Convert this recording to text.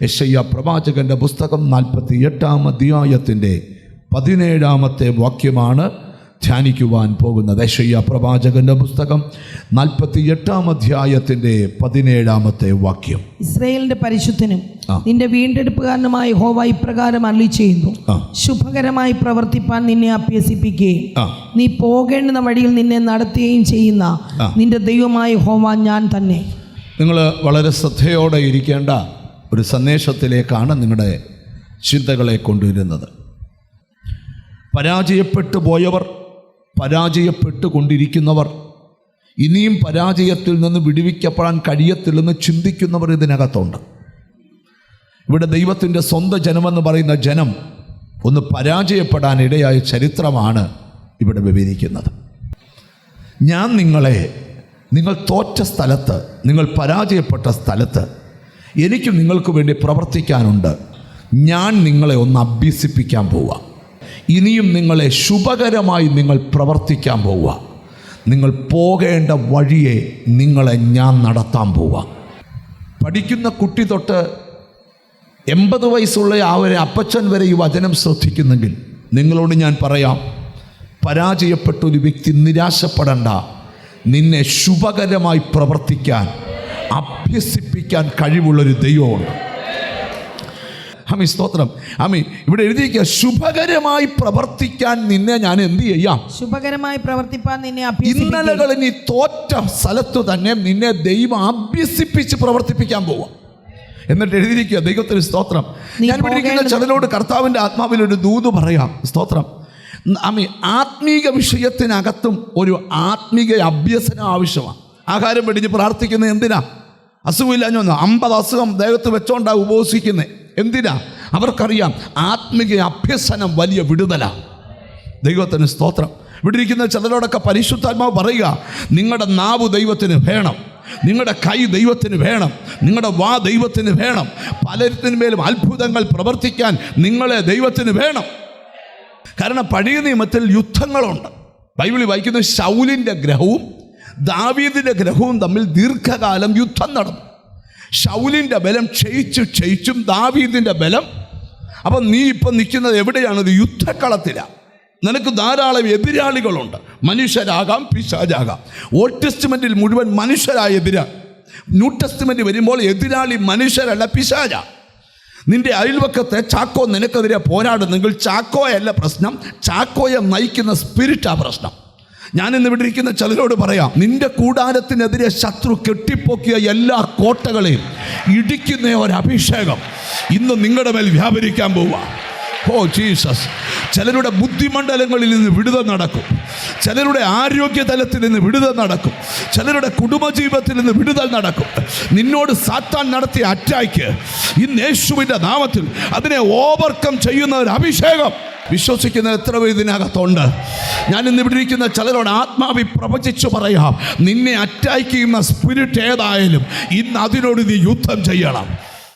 യെശയ്യാ പ്രവാചകന്റെ പുസ്തകം 48-ാം അധ്യായത്തിൻ്റെ 17-ാമത്തെ വാക്യമാണ് ധ്യാനിക്കുവാൻ പോകുന്നത്. യെശയ്യാ പ്രവാചകന്റെ പുസ്തകം 48-ാം അധ്യായത്തിൻ്റെ 17-ാമത്തെ വാക്യം. ഇസ്രായേലിന്റെ പരിശുദ്ധനും നിന്റെ വീണ്ടെടുപ്പുകാരനുമായ യഹോവ ഇപ്രകാരം അരുളിച്ചെയ്യുന്നു, ശുഭകരമായി പ്രവർത്തിപ്പാൻ നിന്നെ അഭ്യസിപ്പിക്കുകയും നീ പോകേണ്ടുന്ന വഴിയിൽ നിന്നെ നടത്തുകയും ചെയ്യുന്ന നിന്റെ ദൈവമായ യഹോവ ഞാൻ തന്നെ. നിങ്ങൾ വളരെ ശ്രദ്ധയോടെ ഇരിക്കേണ്ട ഒരു സന്ദേശത്തിലേക്കാണ് നിങ്ങളുടെ ചിന്തകളെ കൊണ്ടുവരുന്നത്. പരാജയപ്പെട്ടു പോയവർ, പരാജയപ്പെട്ടുകൊണ്ടിരിക്കുന്നവർ, ഇനിയും പരാജയത്തിൽ നിന്ന് വിടുവിക്കപ്പെടാൻ കഴിയത്തില്ലെന്ന് ചിന്തിക്കുന്നവർ ഇതിനകത്തുണ്ട്. ഇവിടെ ദൈവത്തിൻ്റെ സ്വന്തം ജനമെന്ന് പറയുന്ന ജനം ഒന്ന് പരാജയപ്പെടാൻ ഇടയായ ചരിത്രമാണ് ഇവിടെ വിവരിക്കുന്നത്. ഞാൻ നിങ്ങൾ തോറ്റ സ്ഥലത്ത്, നിങ്ങൾ പരാജയപ്പെട്ട സ്ഥലത്ത് എനിക്ക് നിങ്ങൾക്ക് വേണ്ടി പ്രവർത്തിക്കാനുണ്ട്. ഞാൻ നിങ്ങളെ ഒന്ന് അഭ്യസിപ്പിക്കാൻ പോവുക. ഇനിയും നിങ്ങളെ ശുഭകരമായി നിങ്ങൾ പ്രവർത്തിക്കാൻ പോവുക. നിങ്ങൾ പോകേണ്ട വഴിയെ നിങ്ങളെ ഞാൻ നടത്താൻ പോവുക. പഠിക്കുന്ന കുട്ടി തൊട്ട് 80 വയസ്സുള്ള ആ ഒരു അപ്പച്ചൻ വരെ ഈ വചനം ശ്രദ്ധിക്കുന്നെങ്കിൽ നിങ്ങളോട് ഞാൻ പറയാം, പരാജയപ്പെട്ട ഒരു വ്യക്തി നിരാശപ്പെടണ്ട. നിന്നെ ശുഭകരമായി പ്രവർത്തിക്കാൻ, അഭ്യസിപ്പിക്കാൻ കഴിവുള്ളൊരു ദൈവമുണ്ട്. സ്തോത്രം. ഇവിടെ എഴുതിയിരിക്കുക, ശുഭകരമായി പ്രവർത്തിക്കാൻ നിന്നെ ഞാൻ എന്ത് ചെയ്യാം? ശുഭകരമായി പ്രവർത്തിപ്പാൻ നിന്നെ ഇന്നലകളിൽ നീ തോറ്റ സ്ഥലത്തു തന്നെ നിന്നെ ദൈവം അഭ്യസിപ്പിച്ച് പ്രവർത്തിപ്പിക്കാൻ പോവാം. എന്നിട്ട് എഴുതിയിരിക്കുക, ദൈവത്തിന് സ്തോത്രം. ഞാൻ പഠിക്കുന്ന ചിലരോട് കർത്താവിൻ്റെ ആത്മാവിൽ ഒരു ദൂത് പറയാം. സ്തോത്രം. ആത്മീക വിഷയത്തിനകത്തും ഒരു ആത്മീക അഭ്യസനം ആവശ്യമാണ്. ആഹാരം വെടിഞ്ഞ് പ്രാർത്ഥിക്കുന്നത് എന്തിനാ? അസുഖമില്ലാഞ്ഞോ? 50 അസുഖം ദേഹത്ത് വെച്ചോണ്ടാ ഉപവസിക്കുന്നത്. എന്തിനാ? അവർക്കറിയാം ആത്മീക അഭ്യസനം വലിയ വിടുതലാണ്. ദൈവത്തിന് സ്തോത്രം. ഇവിടെ ഇരിക്കുന്ന ചിലരോടൊക്കെ പരിശുദ്ധാത്മാവ് പറയുക, നിങ്ങളുടെ നാവ് ദൈവത്തിന് വേണം, നിങ്ങളുടെ കൈ ദൈവത്തിന് വേണം, നിങ്ങളുടെ വാ ദൈവത്തിന് വേണം. പലരിന് മേലും അത്ഭുതങ്ങൾ പ്രവർത്തിക്കാൻ നിങ്ങളെ ദൈവത്തിന് വേണം. കാരണം പഴയ നിയമത്തിൽ യുദ്ധങ്ങളുണ്ട്. ബൈബിളിൽ വായിക്കുന്ന ശൗലിൻ്റെ ഗ്രഹവും ദാവീദിൻ്റെ ഗ്രഹവും തമ്മിൽ ദീർഘകാലം യുദ്ധം നടന്നു. ശൗലിൻ്റെ ബലം ക്ഷയിച്ചും ദാവീദിൻ്റെ ബലം. അപ്പം നീ ഇപ്പം നിൽക്കുന്നത് എവിടെയാണ്? ഒരു യുദ്ധക്കളത്തിലാണ്. നിനക്ക് ധാരാളം എതിരാളികളുണ്ട്. മനുഷ്യരാകാം, പിശാചാകാം. ഓൾഡ് ടെസ്റ്റ്മെൻറ്റിൽ മുഴുവൻ മനുഷ്യരായ എതിരാളി. ന്യൂ ടെസ്റ്റ്മെൻറ്റ് വരുമ്പോൾ എതിരാളി മനുഷ്യരല്ല, പിശാച. നിന്റെ അയൽവക്കത്തെ ചാക്കോ നിനക്കെതിരെ പോരാടുന്നെങ്കിൽ ചാക്കോയല്ല പ്രശ്നം, ചാക്കോയെ നയിക്കുന്ന സ്പിരിറ്റാണ് പ്രശ്നം. ഞാനിന്ന് ഇവിടെ ഇരിക്കുന്ന ചിലരോട് പറയാം, നിന്റെ കൂടാരത്തിനെതിരെ ശത്രു കെട്ടിപ്പൊക്കിയ എല്ലാ കോട്ടകളെയും ഇടിക്കുന്ന ഒരഭിഷേകം ഇന്ന് നിങ്ങളുടെ മേൽ വ്യാപരിക്കാൻ പോവുക. Oh Jesus. ചിലരുടെ ബുദ്ധിമണ്ഡലങ്ങളിൽ നിന്ന് വിടുതൽ നടക്കും. ചിലരുടെ ആരോഗ്യ തലത്തിൽ നിന്ന് വിടുതൽ നടക്കും. ചിലരുടെ കുടുംബജീവിതത്തിൽ നിന്ന് വിടുതൽ നടക്കും. നിന്നോട് സാത്താൻ നടത്തിയ അറ്റാക്ക് ഇന്ന് യേശുവിൻ്റെ നാമത്തിൽ അതിനെ ഓവർകം ചെയ്യുന്ന ഒരു അഭിഷേകം വിശ്വസിക്കുന്ന എത്ര പേർ ഇതിനകത്തുണ്ട്? ഞാൻ ഇന്ന് ഇവിടെ ഇരിക്കുന്ന ചിലരോട് ആത്മാവി പ്രവചിച്ചു പറയാം, നിന്നെ അറ്റാക്ക് ചെയ്യുന്ന സ്പിരിറ്റ് ഏതായാലും ഇന്ന് അതിനോട് നീ യുദ്ധം ചെയ്യണം.